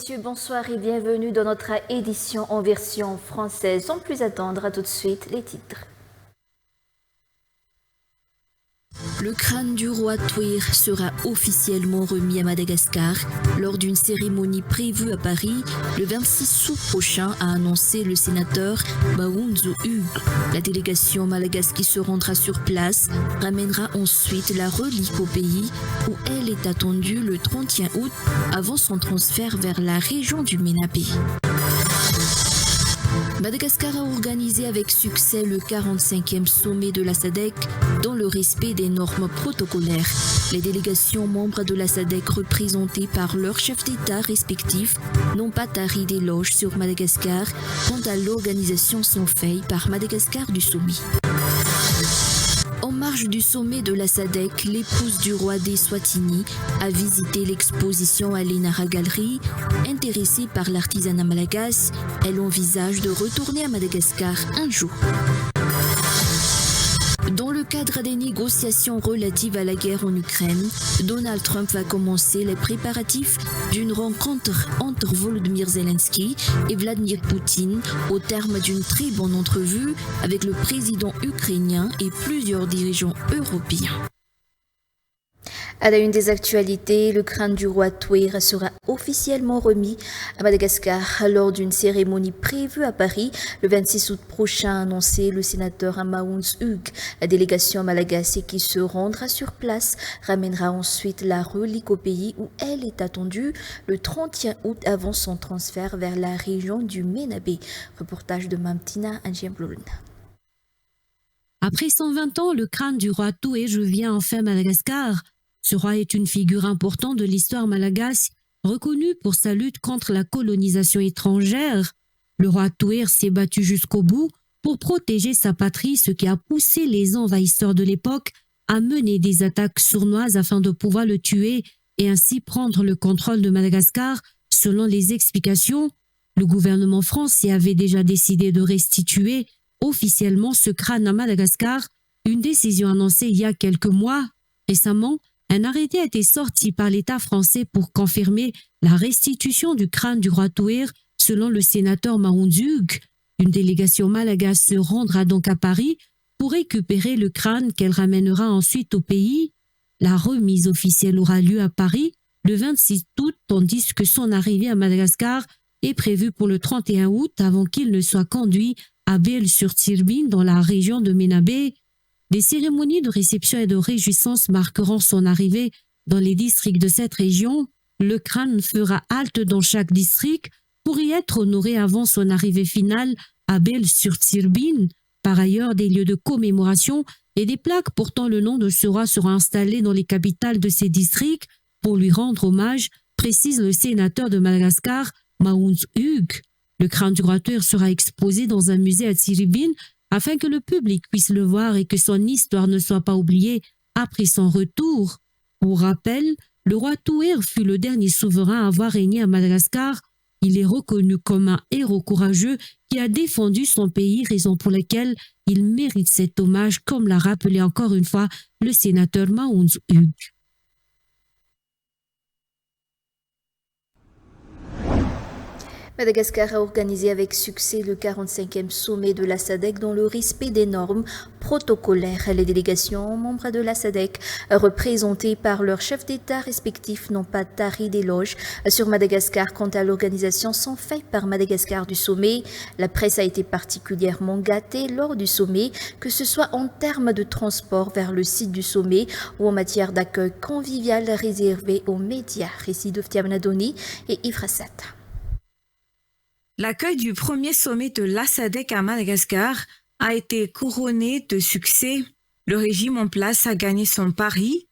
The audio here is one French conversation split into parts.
messieurs, bonsoir et bienvenue dans notre édition en version française. Sans plus attendre, à tout de suite les titres. Le crâne du roi Twir sera officiellement remis à Madagascar lors d'une cérémonie prévue à Paris le 26 août prochain, a annoncé le sénateur Maounzou Hugues. La délégation malagasy qui se rendra sur place ramènera ensuite la relique au pays où elle est attendue le 31 août avant son transfert vers la région du Ménabé. Madagascar a organisé avec succès le 45e sommet de la SADC dans le respect des normes protocolaires. Les délégations membres de la SADC représentées par leurs chefs d'État respectifs n'ont pas tari d'éloges sur Madagascar quant à l'organisation sans faille par Madagascar du sommet. En marge du sommet de la SADC, l'épouse du roi d'Eswatini a visité l'exposition à l'Enara Gallery. Intéressée par l'artisanat malagasy, elle envisage de retourner à Madagascar un jour. Dans le cadre des négociations relatives à la guerre en Ukraine, Donald Trump va commencer les préparatifs d'une rencontre entre Volodymyr Zelensky et Vladimir Poutine au terme d'une très bonne entrevue avec le président ukrainien et plusieurs dirigeants européens. À la une des actualités, le crâne du roi Twir sera officiellement remis à Madagascar lors d'une cérémonie prévue à Paris le 26 août prochain, a annoncé le sénateur Maounzou Hugues. La délégation malagasy qui se rendra sur place ramènera ensuite la relique au pays où elle est attendue le 31 août avant son transfert vers la région du Ménabé. Reportage de Mamtina Angiembloun. Après 120 ans, le crâne du roi Twir revient enfin à Madagascar. Ce roi est une figure importante de l'histoire malagasy, reconnu pour sa lutte contre la colonisation étrangère. Le roi Twir s'est battu jusqu'au bout pour protéger sa patrie, ce qui a poussé les envahisseurs de l'époque à mener des attaques sournoises afin de pouvoir le tuer et ainsi prendre le contrôle de Madagascar. Selon les explications, le gouvernement français avait déjà décidé de restituer officiellement ce crâne à Madagascar, une décision annoncée il y a quelques mois. Récemment, un arrêté a été sorti par l'État français pour confirmer la restitution du crâne du roi Twir, selon le sénateur Maounzou Hugues. Une délégation malagasy se rendra donc à Paris pour récupérer le crâne qu'elle ramènera ensuite au pays. La remise officielle aura lieu à Paris le 26 août, tandis que son arrivée à Madagascar est prévue pour le 31 août avant qu'il ne soit conduit à Belle-sur-Turbine dans la région de Ménabé. Des cérémonies de réception et de réjouissance marqueront son arrivée dans les districts de cette région. Le crâne fera halte dans chaque district pour y être honoré avant son arrivée finale à Belle-sur-Turbine. Par ailleurs, des lieux de commémoration et des plaques portant le nom de ce roi seront installés dans les capitales de ces districts pour lui rendre hommage, précise le sénateur de Madagascar, Maounzou Hugues. Le crâne du roi Twir sera exposé dans un musée à Turbine afin que le public puisse le voir et que son histoire ne soit pas oubliée après son retour. Pour rappel, le roi Twir fut le dernier souverain à avoir régné à Madagascar. Il est reconnu comme un héros courageux qui a défendu son pays, raison pour laquelle il mérite cet hommage, comme l'a rappelé encore une fois le sénateur Maounzou Hugues. Madagascar a organisé avec succès le 45e sommet de la SADC dans le respect des normes protocolaires. Les délégations membres de la SADC, représentées par leurs chefs d'État respectifs, n'ont pas tari d'éloges sur Madagascar quant à l'organisation sans faille par Madagascar du sommet. La presse a été particulièrement gâtée lors du sommet, que ce soit en termes de transport vers le site du sommet ou en matière d'accueil convivial réservé aux médias. Récit de Ftiamnadoni et Yves Rassat. L'accueil du premier sommet de la SADC à Madagascar a été couronné de succès. Le régime en place a gagné son pari,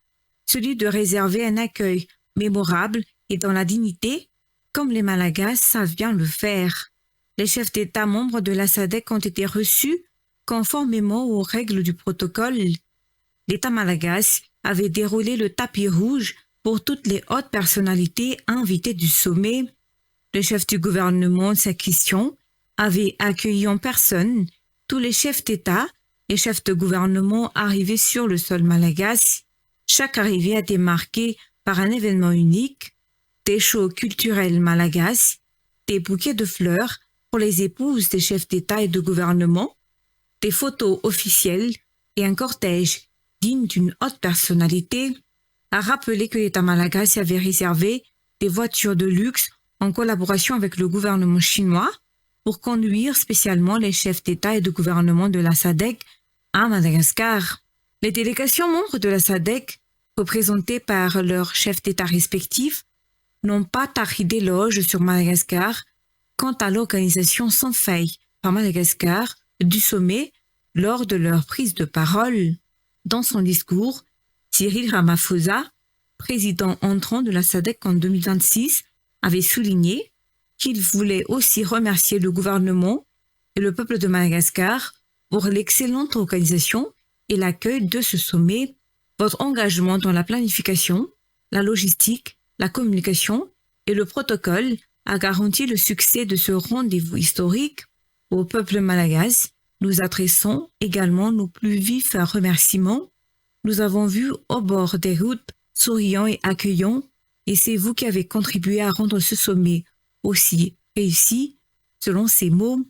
celui de réserver un accueil mémorable et dans la dignité, comme les Malagasy savent bien le faire. Les chefs d'État membres de la SADC ont été reçus conformément aux règles du protocole. L'État malagasy avait déroulé le tapis rouge pour toutes les hautes personnalités invitées du sommet. Le chef du gouvernement, Sakisyan, avait accueilli en personne tous les chefs d'État et chefs de gouvernement arrivés sur le sol malagasy. Chaque arrivée a été marquée par un événement unique. des shows culturels malagasy, des bouquets de fleurs pour les épouses des chefs d'État et de gouvernement, des photos officielles et un cortège digne d'une haute personnalité, a rappelé que l'État malagasy avait réservé des voitures de luxe en collaboration avec le gouvernement chinois pour conduire spécialement les chefs d'État et de gouvernement de la SADC à Madagascar. Les délégations membres de la SADC, représentées par leurs chefs d'État respectifs, n'ont pas tari d'éloges sur Madagascar quant à l'organisation sans faille par Madagascar du sommet lors de leur prise de parole. Dans son discours, Cyril Ramaphosa, président entrant de la SADC en 2026, avait souligné qu'il voulait aussi remercier le gouvernement et le peuple de Madagascar pour l'excellente organisation et l'accueil de ce sommet, votre engagement dans la planification, la logistique, la communication et le protocole a garanti le succès de ce rendez-vous historique. Au peuple malagasy, nous adressons également nos plus vifs remerciements. Nous avons vu au bord des routes, souriants et accueillants, et c'est vous qui avez contribué à rendre ce sommet aussi réussi, selon ces mots.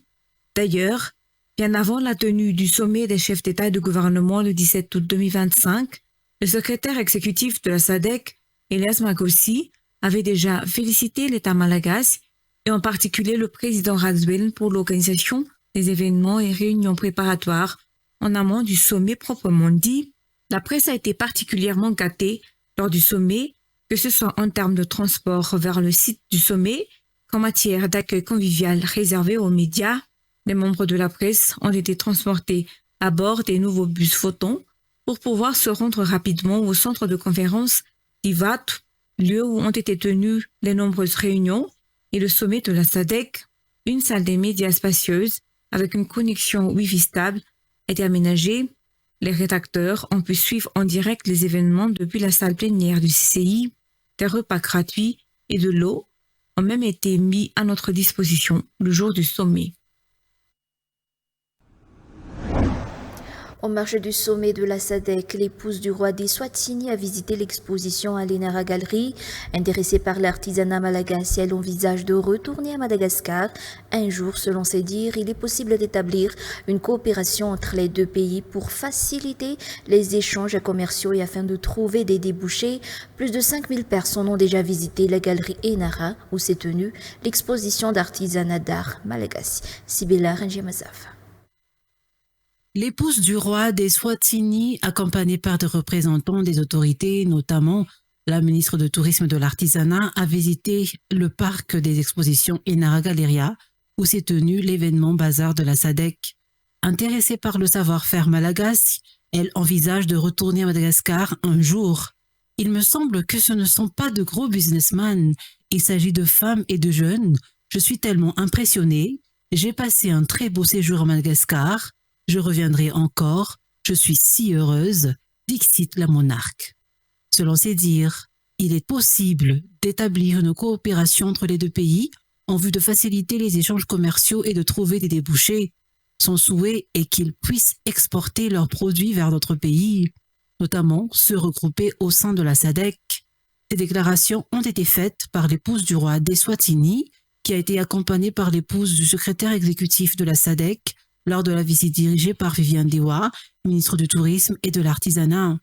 D'ailleurs, bien avant la tenue du sommet des chefs d'État et de gouvernement le 17 août 2025, le secrétaire exécutif de la SADC, Elias Magossi, avait déjà félicité l'État malagasy et en particulier le président Radziwiłł pour l'organisation des événements et réunions préparatoires en amont du sommet proprement dit. La presse a été particulièrement gâtée lors du sommet, que ce soit en termes de transport vers le site du sommet qu'en matière d'accueil convivial réservé aux médias. Les membres de la presse ont été transportés à bord des nouveaux bus photons pour pouvoir se rendre rapidement au centre de conférence d'Ivat, lieu où ont été tenues les nombreuses réunions et le sommet de la SADC. Une salle des médias spacieuse avec une connexion Wi-Fi stable a été aménagée. Les rédacteurs ont pu suivre en direct les événements depuis la salle plénière du CCI. Des repas gratuits et de l'eau ont même été mis à notre disposition le jour du sommet. En marge du sommet de la SADC, l'épouse du roi d'Eswatini a visité l'exposition à l'Enara Gallery. Intéressée par l'artisanat malagasy, elle envisage de retourner à Madagascar. Un jour, selon ses dires, il est possible d'établir une coopération entre les deux pays pour faciliter les échanges commerciaux et afin de trouver des débouchés. Plus de 5000 personnes ont déjà visité la galerie Enara où s'est tenue l'exposition d'artisanat d'art malagasy. Sibella Ranjemazaf. L'épouse du roi d'Eswatini, accompagnée par des représentants des autorités, notamment la ministre de Tourisme et de l'Artisanat, a visité le parc des expositions Enara Galeria, où s'est tenu l'événement bazar de la SADC. Intéressée par le savoir-faire malagasy, elle envisage de retourner à Madagascar un jour. Il me semble que ce ne sont pas de gros businessmen, il s'agit de femmes et de jeunes. Je suis tellement impressionnée. J'ai passé un très beau séjour à Madagascar. Je reviendrai encore, je suis si heureuse, dixit la monarque. Selon ses dires, il est possible d'établir une coopération entre les deux pays en vue de faciliter les échanges commerciaux et de trouver des débouchés. Son souhait est qu'ils puissent exporter leurs produits vers d'autres pays, notamment se regrouper au sein de la SADC. Ces déclarations ont été faites par l'épouse du roi d'Eswatini, qui a été accompagnée par l'épouse du secrétaire exécutif de la SADC, lors de la visite dirigée par Viviane Dewa, ministre du Tourisme et de l'Artisanat.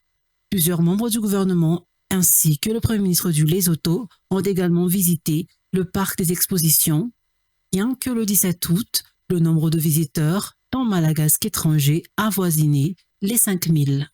Plusieurs membres du gouvernement ainsi que le Premier ministre du Lesotho ont également visité le parc des expositions. Bien que le 17 août, le nombre de visiteurs, tant malagasy qu'étrangers, avoisinait les 5000.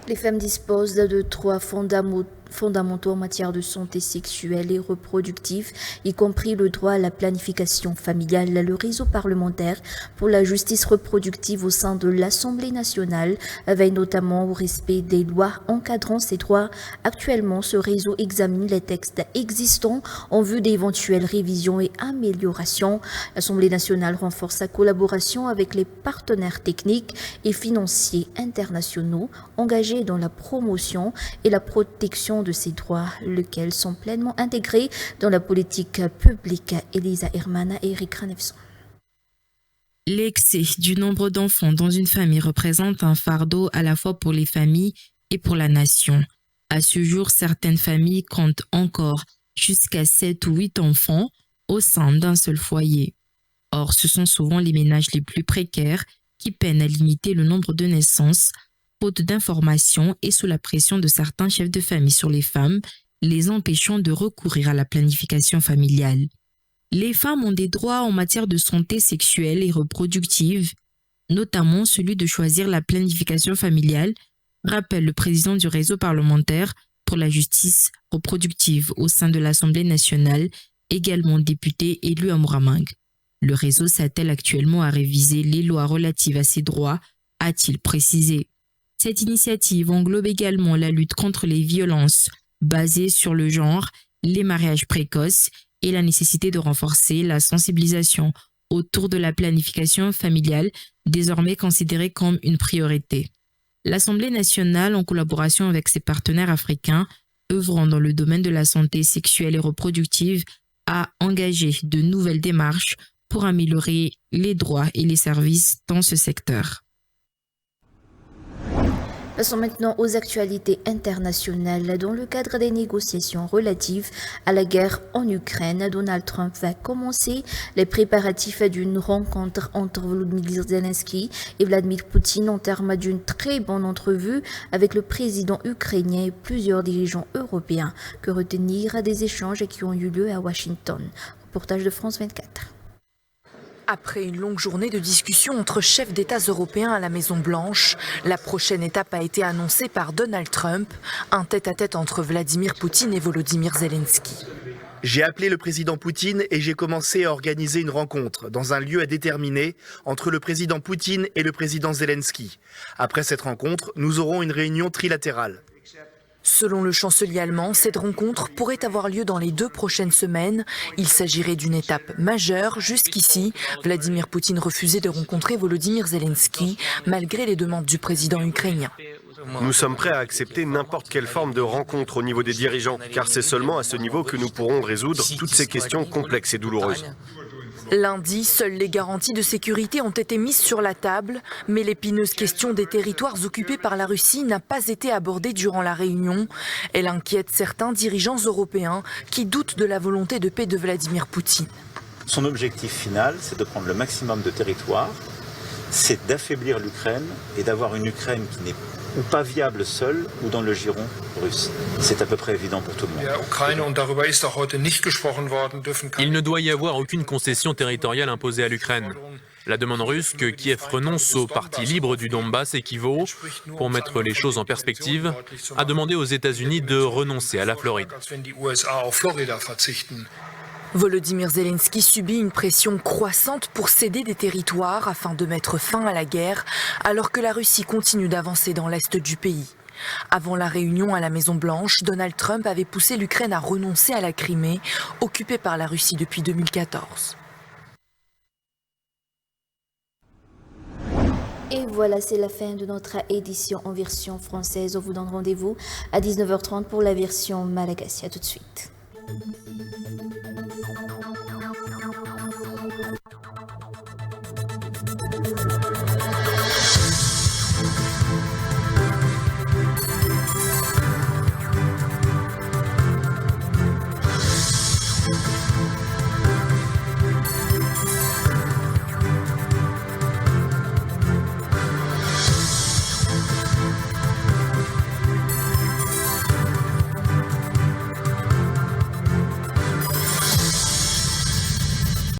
Les femmes disposent de droits fondamentaux en matière de santé sexuelle et reproductive, y compris le droit à la planification familiale. Le réseau parlementaire pour la justice reproductive au sein de l'Assemblée nationale veille notamment au respect des lois encadrant ces droits. Actuellement, ce réseau examine les textes existants en vue d'éventuelles révisions et améliorations. L'Assemblée nationale renforce sa collaboration avec les partenaires techniques et financiers internationaux engagés dans la promotion et la protection de ces droits, lesquels sont pleinement intégrés dans la politique publique. Elisa Hermana et Eric Ranevson. L'excès du nombre d'enfants dans une famille représente un fardeau à la fois pour les familles et pour la nation. À ce jour, certaines familles comptent encore jusqu'à 7 ou 8 enfants au sein d'un seul foyer. Or, ce sont souvent les ménages les plus précaires qui peinent à limiter le nombre de naissances, faute d'informations et sous la pression de certains chefs de famille sur les femmes, les empêchant de recourir à la planification familiale. Les femmes ont des droits en matière de santé sexuelle et reproductive, notamment celui de choisir la planification familiale, rappelle le président du réseau parlementaire pour la justice reproductive au sein de l'Assemblée nationale, également député élu à Moraming. Le réseau s'attelle actuellement à réviser les lois relatives à ces droits, a-t-il précisé. Cette initiative englobe également la lutte contre les violences basées sur le genre, les mariages précoces et la nécessité de renforcer la sensibilisation autour de la planification familiale, désormais considérée comme une priorité. L'Assemblée nationale, en collaboration avec ses partenaires africains, œuvrant dans le domaine de la santé sexuelle et reproductive, a engagé de nouvelles démarches pour améliorer les droits et les services dans ce secteur. Passons maintenant aux actualités internationales. Dans le cadre des négociations relatives à la guerre en Ukraine, Donald Trump va commencer les préparatifs d'une rencontre entre Volodymyr Zelensky et Vladimir Poutine en termes d'une très bonne entrevue avec le président ukrainien et plusieurs dirigeants européens. Que retenir des échanges qui ont eu lieu à Washington? Reportage de France 24. Après une longue journée de discussion entre chefs d'États européens à la Maison-Blanche, la prochaine étape a été annoncée par Donald Trump, un tête-à-tête entre Vladimir Poutine et Volodymyr Zelensky. J'ai appelé le président Poutine et j'ai commencé à organiser une rencontre dans un lieu à déterminer entre le président Poutine et le président Zelensky. Après cette rencontre, nous aurons une réunion trilatérale. Selon le chancelier allemand, cette rencontre pourrait avoir lieu dans les 2 prochaines semaines. Il s'agirait d'une étape majeure. Jusqu'ici, Vladimir Poutine refusait de rencontrer Volodymyr Zelensky, malgré les demandes du président ukrainien. Nous sommes prêts à accepter n'importe quelle forme de rencontre au niveau des dirigeants, car c'est seulement à ce niveau que nous pourrons résoudre toutes ces questions complexes et douloureuses. Lundi, seules les garanties de sécurité ont été mises sur la table, mais l'épineuse question des territoires occupés par la Russie n'a pas été abordée durant la réunion. Elle inquiète certains dirigeants européens qui doutent de la volonté de paix de Vladimir Poutine. Son objectif final, c'est de prendre le maximum de territoire, c'est d'affaiblir l'Ukraine et d'avoir une Ukraine qui n'est ou pas viable seule ou dans le giron russe. C'est à peu près évident pour tout le monde. Il ne doit y avoir aucune concession territoriale imposée à l'Ukraine. La demande russe que Kiev renonce aux parties libres du Donbass équivaut, pour mettre les choses en perspective, à demander aux États-Unis de renoncer à la Floride. Volodymyr Zelensky subit une pression croissante pour céder des territoires afin de mettre fin à la guerre, alors que la Russie continue d'avancer dans l'est du pays. Avant la réunion à la Maison-Blanche, Donald Trump avait poussé l'Ukraine à renoncer à la Crimée, occupée par la Russie depuis 2014. Et voilà, c'est la fin de notre édition en version française. On vous donne rendez-vous à 19h30 pour la version malagasy. À tout de suite.